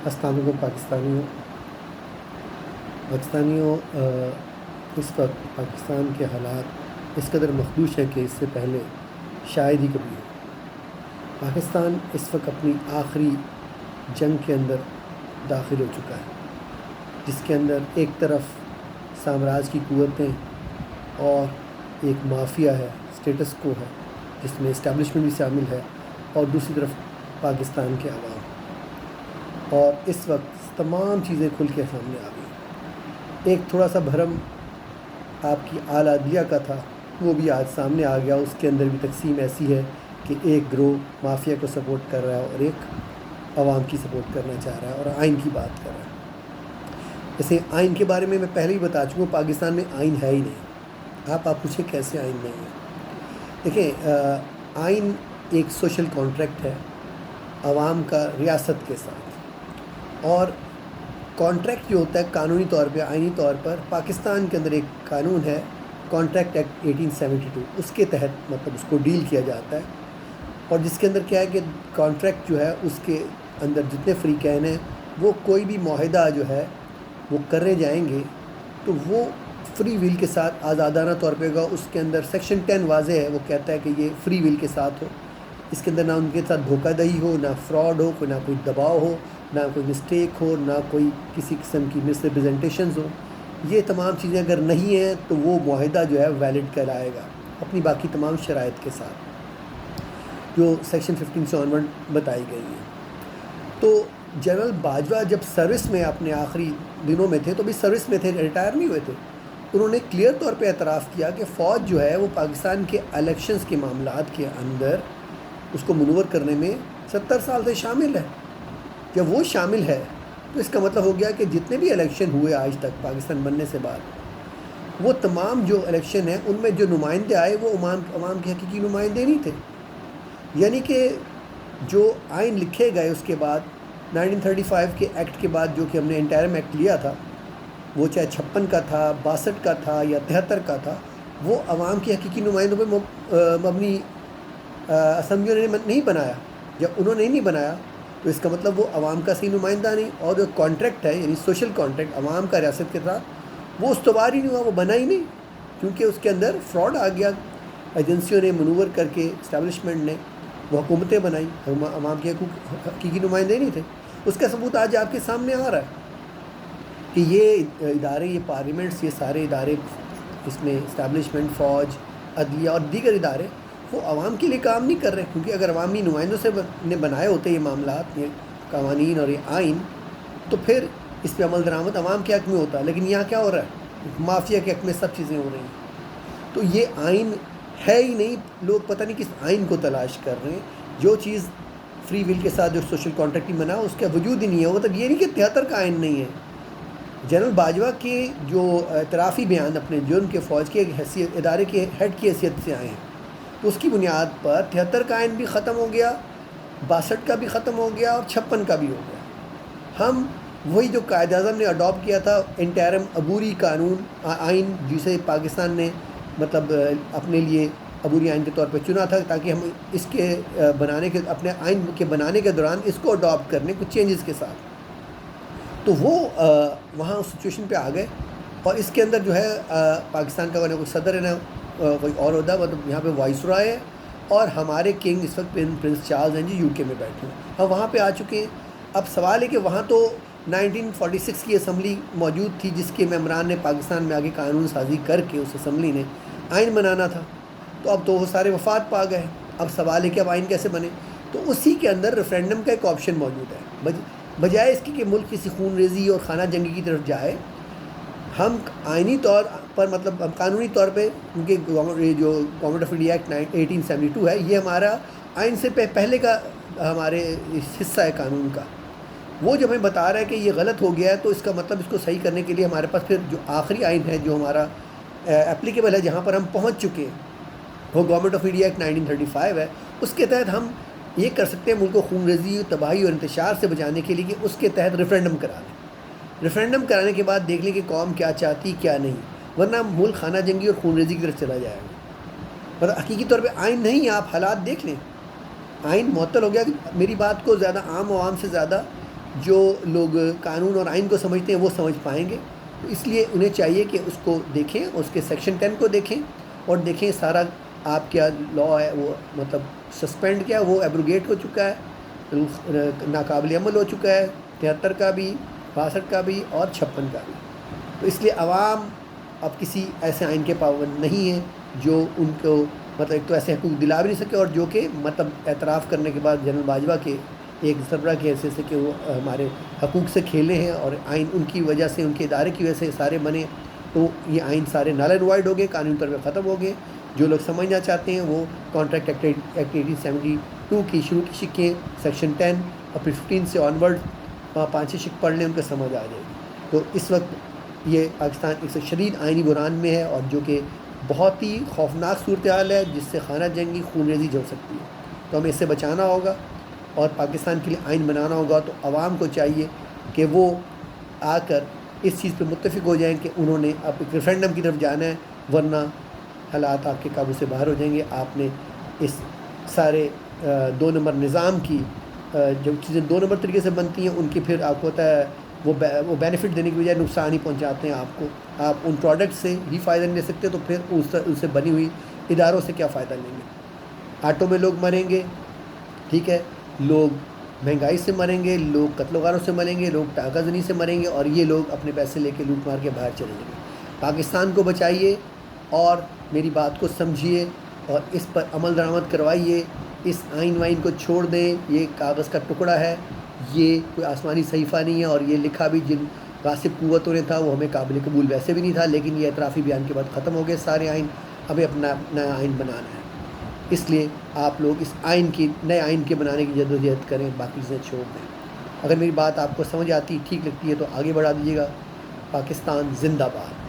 السلام علیکم پاکستانیوں اس وقت پاکستان کے حالات اس قدر مخدوش ہیں کہ اس سے پہلے شاید ہی کبھی ہو۔ پاکستان اس وقت اپنی آخری جنگ کے اندر داخل ہو چکا ہے، جس کے اندر ایک طرف سامراج کی قوتیں اور ایک مافیا ہے، اسٹیٹس کو ہے، جس میں اسٹیبلشمنٹ بھی شامل ہے، اور دوسری طرف پاکستان کے عوام۔ اور اس وقت تمام چیزیں کھل کے سامنے آ گئی۔ ایک تھوڑا سا بھرم آپ کی اعلیٰ دیا کا تھا، وہ بھی آج سامنے آ گیا۔ اس کے اندر بھی تقسیم ایسی ہے کہ ایک گروہ مافیا کو سپورٹ کر رہا ہے اور ایک عوام کی سپورٹ کرنا چاہ رہا ہے اور آئین کی بات کر رہا ہے۔ جیسے آئین کے بارے میں پہلے ہی بتا چکا ہوں، پاکستان میں آئین ہے ہی نہیں۔ آپ پوچھیں کیسے آئین نہیں ہے؟ دیکھیں، آئین ایک سوشل کانٹریکٹ ہے عوام کا ریاست کے ساتھ، اور کانٹریکٹ جو ہوتا ہے قانونی طور پہ، آئینی طور پر پاکستان کے اندر ایک قانون ہے، کانٹریکٹ ایکٹ 1872، اس کے تحت مطلب اس کو ڈیل کیا جاتا ہے، اور جس کے اندر کیا ہے کہ کانٹریکٹ جو ہے اس کے اندر جتنے فریقین ہیں وہ کوئی بھی معاہدہ جو ہے وہ کرنے جائیں گے تو وہ فری ویل کے ساتھ آزادانہ طور پہ ہوگا۔ اس کے اندر سیکشن 10 واضح ہے، وہ کہتا ہے کہ یہ فری ویل کے ساتھ ہو، اس کے اندر نہ ان کے ساتھ دھوکہ دہی ہو، نہ فراڈ ہو، نہ کوئی دباؤ ہو، نہ کوئی مسٹیک ہو، نہ کوئی کسی قسم کی مس ریپرزنٹیشنز ہو۔ یہ تمام چیزیں اگر نہیں ہیں تو وہ معاہدہ جو ہے ویلڈ کہلائے گا، اپنی باقی تمام شرائط کے ساتھ جو سیکشن 15 سے آنورڈ بتائی گئی ہیں۔ تو جنرل باجوہ جب سروس میں اپنے آخری دنوں میں تھے، تو بھی سروس میں تھے، ریٹائر نہیں ہوئے تھے، انہوں نے کلیئر طور پہ اعتراف کیا کہ فوج جو ہے وہ پاکستان کے الیکشنز کے معاملات کے اندر اس کو منور کرنے میں 70 سال سے شامل ہے۔ جب وہ شامل ہے تو اس کا مطلب ہو گیا کہ جتنے بھی الیکشن ہوئے آج تک پاکستان بننے سے بعد، وہ تمام جو الیکشن ہیں ان میں جو نمائندے آئے وہ عوام کے حقیقی نمائندے نہیں تھے۔ یعنی کہ جو آئین لکھے گئے اس کے بعد 1935 کے ایکٹ کے بعد، جو کہ ہم نے انٹرم ایکٹ لیا تھا، وہ چاہے 56 کا تھا، 62 کا تھا یا 73 کا تھا، وہ عوام کے حقیقی نمائندوں پہ مبنی اسمبلیوں نے نہیں بنایا۔ جب انہوں نے نہیں بنایا تو اس کا مطلب وہ عوام کا صحیح نمائندہ نہیں، اور جو کانٹریکٹ ہے یعنی سوشل کانٹریکٹ عوام کا ریاست کے ساتھ، وہ استوار ہی نہیں ہوا، وہ بنا ہی نہیں، کیونکہ اس کے اندر فراڈ آ گیا۔ ایجنسیوں نے منور کر کے، اسٹیبلشمنٹ نے وہ حکومتیں بنائیں، عوام کے حقیقی نمائندے نہیں تھے۔ اس کا ثبوت آج آپ کے سامنے آ رہا ہے کہ یہ ادارے، یہ پارلیمنٹس، یہ سارے ادارے، اس میں اسٹیبلشمنٹ، فوج، عدلیہ اور دیگر ادارے، وہ عوام کے لیے کام نہیں کر رہے، کیونکہ اگر عوامی نمائندوں سے نے بنائے ہوتے یہ معاملات، یہ قوانین اور یہ آئین، تو پھر اس پہ عمل درآمد عوام کے حق میں ہوتا۔ لیکن یہاں کیا ہو رہا ہے؟ مافیا کے حق میں سب چیزیں ہو رہی ہیں۔ تو یہ آئین ہے ہی نہیں، لوگ پتہ نہیں کس آئین کو تلاش کر رہے ہیں۔ جو چیز فری ول کے ساتھ جو سوشل کانٹریکٹ بنا اس کا وجود ہی نہیں ہے۔ مطلب یہ نہیں کہ 73 کا آئین نہیں ہے۔ جنرل باجوہ کے جو اعترافی بیان اپنے جرم کے فوج کے حیثیت، ادارے کے ہیڈ کی حیثیت سے آئے ہیں، تو اس کی بنیاد پر 73 کا آئین بھی ختم ہو گیا، 62 کا بھی ختم ہو گیا، اور 56 کا بھی ہو گیا۔ ہم وہی جو قائد اعظم نے اڈاپٹ کیا تھا انٹرم عبوری قانون آئین، جسے پاکستان نے مطلب اپنے لیے عبوری آئین کے طور پہ چنا تھا، تاکہ ہم اس کے بنانے کے، اپنے آئین کے بنانے کے دوران اس کو اڈاپٹ کرنے کچھ چینجز کے ساتھ، تو وہ وہاں اس سچویشن پہ آ گئے۔ اور اس کے اندر جو ہے پاکستان کا نہ کوئی صدر ہے، نہ کوئی اور عہدہ، مطلب یہاں پہ وائس رائے ہے، اور ہمارے کنگ اس وقت پرنس چارلز ہیں جی، یو کے میں بیٹھے ہیں، ہم وہاں پہ آ چکے ہیں۔ اب سوال ہے کہ وہاں تو 1946 کی اسمبلی موجود تھی، جس کے ممبران نے پاکستان میں آگے قانون سازی کر کے اس اسمبلی نے آئین بنانا تھا، تو اب تو وہ سارے وفات پا گئے۔ اب سوال ہے کہ اب آئین کیسے بنے؟ تو اسی کے اندر ریفرینڈم کا ایک آپشن موجود ہے، بجائے اس کی کہ ملک کسی خون ریزی اور خانہ جنگی کی طرف جائے، ہم آئینی طور پر، مطلب ہم قانونی طور پہ، کیونکہ یہ جو گورنمنٹ آف انڈیا ایکٹ 1872 ہے، یہ ہمارا آئین سے پہلے کا ہمارے حصہ ہے قانون کا، وہ جو ہمیں بتا رہا ہے کہ یہ غلط ہو گیا ہے، تو اس کا مطلب اس کو صحیح کرنے کے لیے ہمارے پاس پھر جو آخری آئین ہے جو ہمارا اپلیکیبل ہے، جہاں پر ہم پہنچ چکے ہیں، وہ گورنمنٹ آف انڈیا ایکٹ 1935 ہے۔ اس کے تحت ہم یہ کر سکتے ہیں ملک کو خون ریزی، تباہی اور انتشار سے بچانے کے لیے، کہ اس کے تحت ریفرینڈم کرا دیں۔ ریفرینڈم کرانے کے بعد دیکھ لیں کہ قوم کیا چاہتی کیا نہیں، ورنہ ملک خانہ جنگی اور خون ریزی کی طرف چلا جائے گا۔ مطلب حقیقی طور پہ آئین نہیں ہے، آپ حالات دیکھ لیں، آئین معطل ہو گیا۔ میری بات کو زیادہ عام عوام سے زیادہ جو لوگ قانون اور آئین کو سمجھتے ہیں وہ سمجھ پائیں گے. تو اس لیے انہیں چاہیے کہ اس کو دیکھیں، اس کے سیکشن 10 کو دیکھیں اور دیکھیں سارا آپ کیا لا ہے، وہ مطلب سسپینڈ کیا، وہ ایبروگیٹ ہو چکا ہے، ناقابل عمل ہو چکا ہے 73 کا بھی، 62 کا بھی اور 56 کا بھی. تو اس لیے عوام اب کسی ایسے آئین کے پابند نہیں ہیں جو ان کو مطلب ایک تو ایسے حقوق دلا بھی نہیں سکے، اور جو کہ مطلب اعتراف کرنے کے بعد جنرل باجوہ کے ایک سربراہ کی حیثیت سے کہ وہ ہمارے حقوق سے کھیلے ہیں اور آئین ان کی وجہ سے، ان کے ادارے کی وجہ سے سارے بنے، تو یہ آئین سارے نال اینڈ وائڈ ہو گئے، قانونی طور پہ ختم ہو گئے. جو لوگ سمجھنا چاہتے ہیں وہ کانٹریکٹ ایکٹ 1872 کی شروع کی شکیں سیکشن 10 اور پھر 15 سے آن ورڈ 5 شک پڑھ لیں، ان کو سمجھ آ جائے گی. تو اس وقت یہ پاکستان ایک شدید آئینی بحران میں ہے، اور جو کہ بہت ہی خوفناک صورتحال ہے جس سے خانہ جنگی خون ریزی ہو سکتی ہے. تو ہمیں اس سے بچانا ہوگا اور پاکستان کے لیے آئین بنانا ہوگا. تو عوام کو چاہیے کہ وہ آ کر اس چیز پہ متفق ہو جائیں کہ انہوں نے اب ایک ریفرینڈم کی طرف جانا ہے، ورنہ حالات آپ کے قابو سے باہر ہو جائیں گے. آپ نے اس سارے 2 نمبر نظام کی جو چیزیں 2 نمبر طریقے سے بنتی ہیں، ان کی پھر آپ کو ہوتا ہے وہ بینیفٹ دینے کی بجائے نقصان ہی پہنچاتے ہیں آپ کو. آپ ان پروڈکٹ سے ہی فائدہ نہیں لے سکتے، تو پھر اس سے بنی ہوئی اداروں سے کیا فائدہ لیں گے. آٹوں میں لوگ مریں گے، ٹھیک ہے، لوگ مہنگائی سے مریں گے، لوگ قتل و غاروں سے مریں گے، لوگ ٹاکہ زنی سے مریں گے، اور یہ لوگ اپنے پیسے لے کے لوٹ مار کے باہر چلے جائیں گے. پاکستان کو بچائیے اور میری بات کو سمجھیے اور اس پر عمل درآمد کروائیے. اس آئین وائن کو چھوڑ دیں، یہ کاغذ کا ٹکڑا ہے، یہ کوئی آسمانی صحیفہ نہیں ہے، اور یہ لکھا بھی جن غاصب قوتوں نے تھا وہ ہمیں قابل قبول ویسے بھی نہیں تھا، لیکن یہ اعترافی بیان کے بعد ختم ہو گئے سارے آئین. ہمیں اپنا نیا آئین بنانا ہے. اس لیے آپ لوگ اس آئین کی نئے آئین کے بنانے کی جدوجہد کریں، باقی چیزیں چھوڑ دیں. اگر میری بات آپ کو سمجھ آتی ٹھیک لگتی ہے تو آگے بڑھا دیجیے گا. پاکستان زندہ باد.